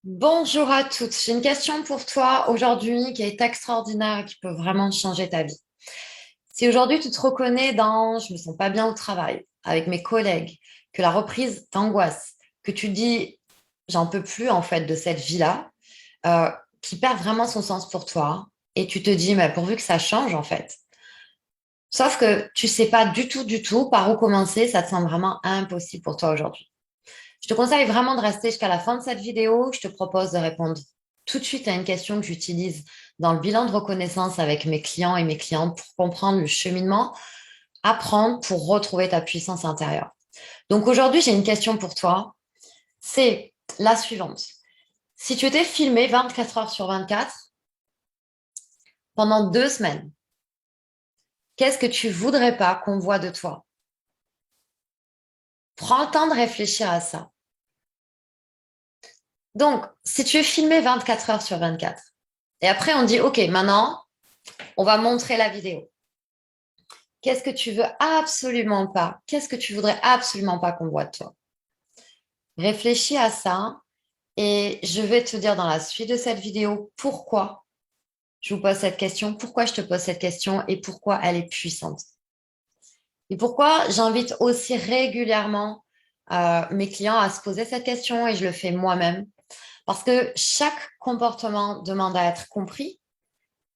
Bonjour à toutes. J'ai une question pour toi aujourd'hui qui est extraordinaire et qui peut vraiment changer ta vie. Si aujourd'hui tu te reconnais dans je me sens pas bien au travail avec mes collègues, que la reprise t'angoisse, que tu dis j'en peux plus en fait de cette vie-là, euh, qui perd vraiment son sens pour toi, et tu te dis mais pourvu que ça change en fait. Sauf que tu sais pas du tout par où commencer, ça te semble vraiment impossible pour toi aujourd'hui. Je te conseille vraiment de rester jusqu'à la fin de cette vidéo. Je te propose de répondre tout de suite à une question que j'utilise dans le bilan de reconnaissance avec mes clients et mes clientes pour comprendre le cheminement, apprendre pour retrouver ta puissance intérieure. Donc aujourd'hui, j'ai une question pour toi. C'est la suivante. Si tu étais filmé 24 heures sur 24 pendant 2 semaines, qu'est-ce que tu voudrais pas qu'on voit de toi? Prends le temps de réfléchir à ça. Donc, si tu es filmé 24 heures sur 24, et après on dit, OK, maintenant, on va montrer la vidéo. Qu'est-ce que tu veux absolument pas? Qu'est-ce que tu voudrais absolument pas qu'on voit de toi? Réfléchis à ça et je vais te dire dans la suite de cette vidéo pourquoi je vous pose cette question, pourquoi je te pose cette question et pourquoi elle est puissante. Et pourquoi j'invite aussi régulièrement mes clients à se poser cette question et je le fais moi-même. Parce que chaque comportement demande à être compris,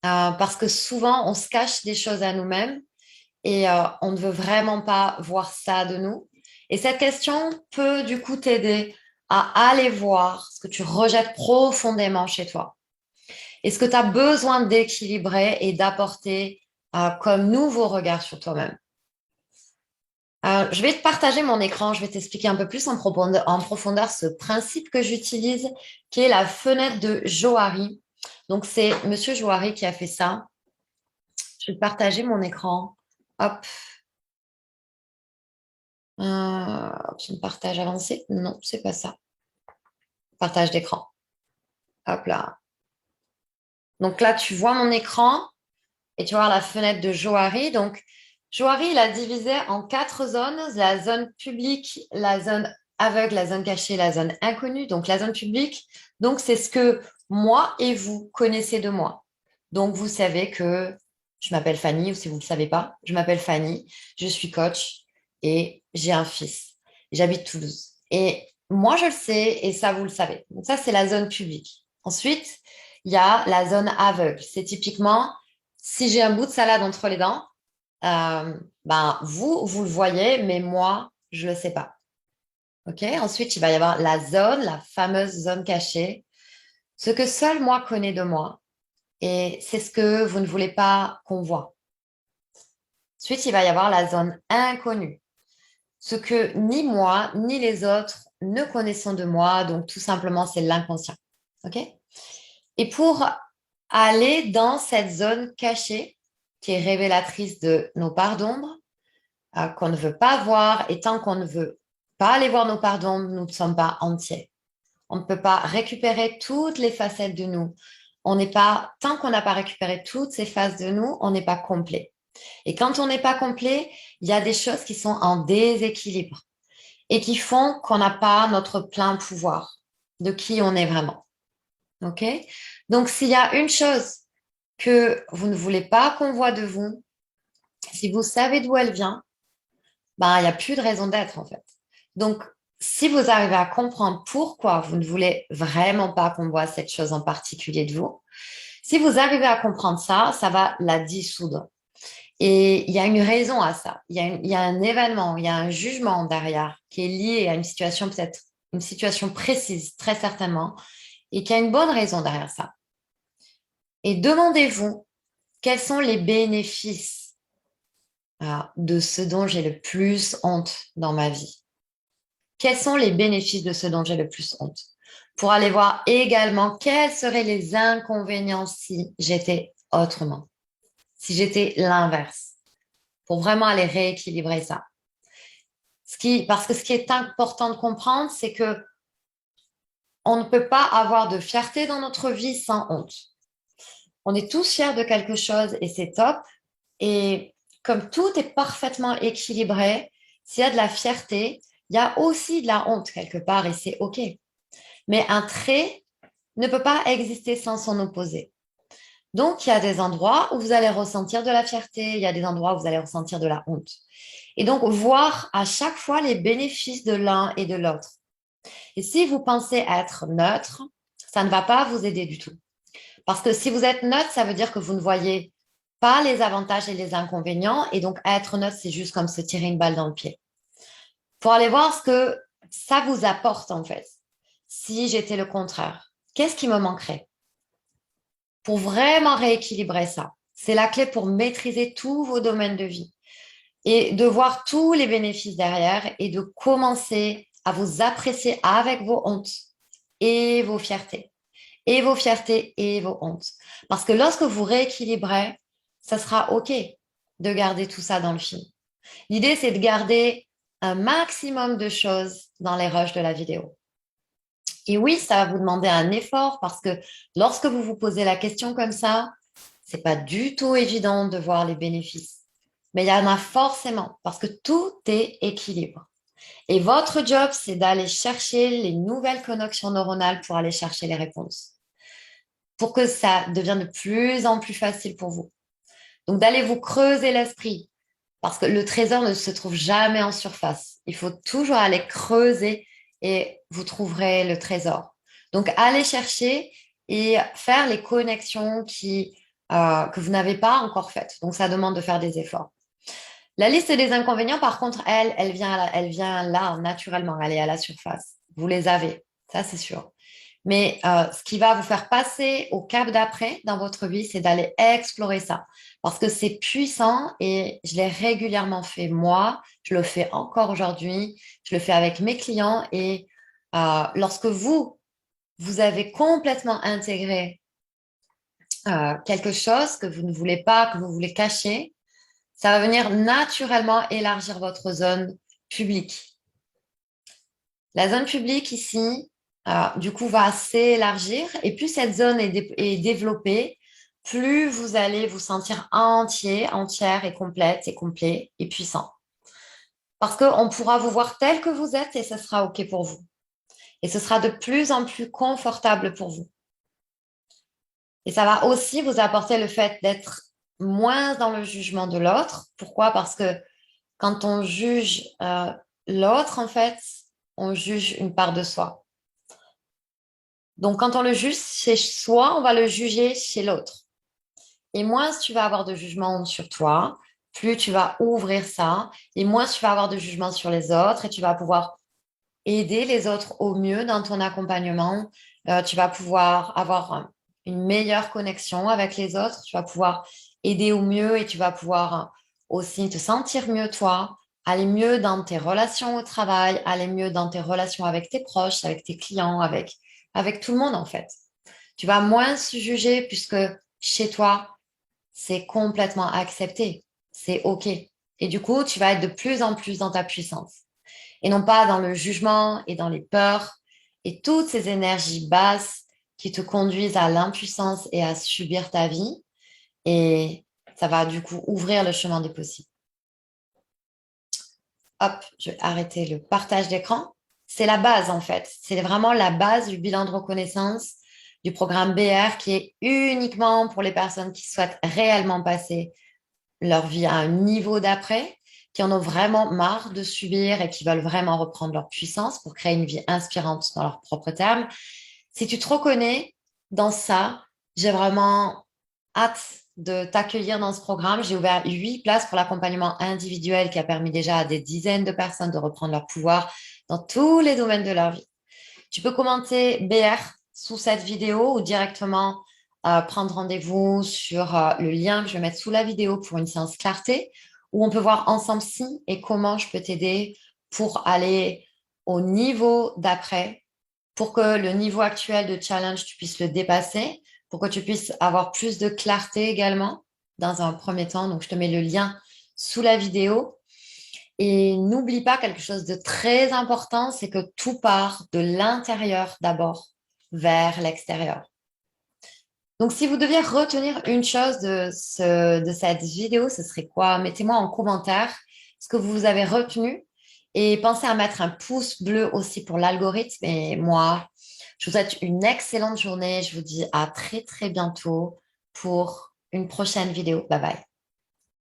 parce que souvent on se cache des choses à nous-mêmes et on ne veut vraiment pas voir ça de nous. Et cette question peut du coup t'aider à aller voir ce que tu rejettes profondément chez toi et ce que tu as besoin d'équilibrer et d'apporter comme nouveau regard sur toi-même. Je vais te partager mon écran, je vais t'expliquer un peu plus en profondeur ce principe que j'utilise, qui est la fenêtre de Johari. Donc, c'est Monsieur Johari qui a fait ça. Je vais te partager mon écran. Hop. Option de partage avancé? Non, c'est pas ça. Partage d'écran. Hop là. Donc là, tu vois mon écran et tu vois la fenêtre de Johari. Donc, Johari, il a divisé en 4 zones. La zone publique, la zone aveugle, la zone cachée, la zone inconnue. Donc, la zone publique, donc c'est ce que moi et vous connaissez de moi. Donc, vous savez que je m'appelle Fanny, ou si vous ne le savez pas, je m'appelle Fanny, je suis coach et j'ai un fils. J'habite Toulouse. Et moi, je le sais et ça, vous le savez. Donc, ça, c'est la zone publique. Ensuite, il y a la zone aveugle. C'est typiquement si j'ai un bout de salade entre les dents, ben vous le voyez, mais moi, je le sais pas. OK? Ensuite, il va y avoir la zone, la fameuse zone cachée, ce que seul moi connais de moi, et c'est ce que vous ne voulez pas qu'on voit. Ensuite, il va y avoir la zone inconnue, ce que ni moi ni les autres ne connaissons de moi, donc tout simplement, c'est l'inconscient. OK? Et pour aller dans cette zone cachée, qui est révélatrice de nos parts d'ombre, qu'on ne veut pas voir. Et tant qu'on ne veut pas aller voir nos parts d'ombre, nous ne sommes pas entiers. On ne peut pas récupérer toutes les facettes de nous. On n'est pas, tant qu'on n'a pas récupéré toutes ces faces de nous, on n'est pas complet. Et quand on n'est pas complet, il y a des choses qui sont en déséquilibre et qui font qu'on n'a pas notre plein pouvoir de qui on est vraiment. OK? Donc, s'il y a une chose que vous ne voulez pas qu'on voit de vous, si vous savez d'où elle vient, ben, il n'y a plus de raison d'être en fait. Donc, si vous arrivez à comprendre pourquoi vous ne voulez vraiment pas qu'on voit cette chose en particulier de vous, si vous arrivez à comprendre ça, ça va la dissoudre. Et il y a une raison à ça. Il y a un événement, il y a un jugement derrière qui est lié à une situation peut-être, une situation précise, très certainement, et qui a une bonne raison derrière ça. Et demandez-vous quels sont les bénéfices de ce dont j'ai le plus honte dans ma vie. Quels sont les bénéfices de ce dont j'ai le plus honte? Pour aller voir également quels seraient les inconvénients si j'étais autrement, si j'étais l'inverse, pour vraiment aller rééquilibrer ça. Parce que ce qui est important de comprendre, c'est que on ne peut pas avoir de fierté dans notre vie sans honte. On est tous fiers de quelque chose et c'est top. Et comme tout est parfaitement équilibré, s'il y a de la fierté, il y a aussi de la honte quelque part et c'est OK. Mais un trait ne peut pas exister sans son opposé. Donc, il y a des endroits où vous allez ressentir de la fierté, il y a des endroits où vous allez ressentir de la honte. Et donc, voir à chaque fois les bénéfices de l'un et de l'autre. Et si vous pensez être neutre, ça ne va pas vous aider du tout. Parce que si vous êtes neutre, ça veut dire que vous ne voyez pas les avantages et les inconvénients. Et donc, être neutre, c'est juste comme se tirer une balle dans le pied. Pour aller voir ce que ça vous apporte, en fait. Si j'étais le contraire, qu'est-ce qui me manquerait pour vraiment rééquilibrer ça? C'est la clé pour maîtriser tous vos domaines de vie et de voir tous les bénéfices derrière et de commencer à vous apprécier avec vos hontes et vos fiertés, et vos fiertés et vos hontes. Parce que lorsque vous rééquilibrez, ça sera OK de garder tout ça dans le film. L'idée, c'est de garder un maximum de choses dans les rushs de la vidéo. Et oui, ça va vous demander un effort parce que lorsque vous vous posez la question comme ça, c'est pas du tout évident de voir les bénéfices. Mais il y en a forcément parce que tout est équilibre. Et votre job, c'est d'aller chercher les nouvelles connexions neuronales pour aller chercher les réponses, pour que ça devienne de plus en plus facile pour vous. Donc, d'aller vous creuser l'esprit, parce que le trésor ne se trouve jamais en surface. Il faut toujours aller creuser et vous trouverez le trésor. Donc, allez chercher et faire les connexions que vous n'avez pas encore faites. Donc, ça demande de faire des efforts. La liste des inconvénients, par contre, elle vient là naturellement, elle est à la surface. Vous les avez, ça c'est sûr. Mais ce qui va vous faire passer au cap d'après dans votre vie, c'est d'aller explorer ça. Parce que c'est puissant et je l'ai régulièrement fait moi, je le fais encore aujourd'hui, je le fais avec mes clients et lorsque vous avez complètement intégré quelque chose que vous ne voulez pas, que vous voulez cacher, ça va venir naturellement élargir votre zone publique. La zone publique ici, du coup, va s'élargir et plus cette zone est développée, plus vous allez vous sentir entier, entière et complète et complet et puissant. Parce qu'on pourra vous voir tel que vous êtes et ce sera OK pour vous. Et ce sera de plus en plus confortable pour vous. Et ça va aussi vous apporter le fait d'être moins dans le jugement de l'autre. Pourquoi? Parce que quand on juge l'autre, en fait, on juge une part de soi. Donc, quand on le juge chez soi, on va le juger chez l'autre. Et moins tu vas avoir de jugement sur toi, plus tu vas ouvrir ça, et moins tu vas avoir de jugement sur les autres, et tu vas pouvoir aider les autres au mieux dans ton accompagnement. Tu vas pouvoir avoir une meilleure connexion avec les autres, tu vas pouvoir aider au mieux et tu vas pouvoir aussi te sentir mieux toi, aller mieux dans tes relations au travail, aller mieux dans tes relations avec tes proches, avec tes clients, avec tout le monde en fait. Tu vas moins se juger puisque chez toi, c'est complètement accepté, c'est OK. Et du coup, tu vas être de plus en plus dans ta puissance et non pas dans le jugement et dans les peurs et toutes ces énergies basses qui te conduisent à l'impuissance et à subir ta vie. Et ça va du coup ouvrir le chemin des possibles. Hop, je vais arrêter le partage d'écran. C'est la base en fait. C'est vraiment la base du bilan de reconnaissance du programme BR qui est uniquement pour les personnes qui souhaitent réellement passer leur vie à un niveau d'après, qui en ont vraiment marre de subir et qui veulent vraiment reprendre leur puissance pour créer une vie inspirante dans leurs propres termes. Si tu te reconnais dans ça, j'ai vraiment hâte de t'accueillir dans ce programme. J'ai ouvert 8 places pour l'accompagnement individuel qui a permis déjà à des dizaines de personnes de reprendre leur pouvoir dans tous les domaines de leur vie. Tu peux commenter BR sous cette vidéo ou directement prendre rendez-vous sur le lien que je vais mettre sous la vidéo pour une séance clarté où on peut voir ensemble si et comment je peux t'aider pour aller au niveau d'après, pour que le niveau actuel de challenge, tu puisses le dépasser, pour que tu puisses avoir plus de clarté également dans un premier temps. Donc, je te mets le lien sous la vidéo. Et n'oublie pas quelque chose de très important, c'est que tout part de l'intérieur d'abord vers l'extérieur. Donc, si vous deviez retenir une chose de cette vidéo, ce serait quoi? Mettez-moi en commentaire ce que vous avez retenu et pensez à mettre un pouce bleu aussi pour l'algorithme et moi Je vous souhaite une excellente journée. Je vous dis à très, très bientôt pour une prochaine vidéo. Bye bye.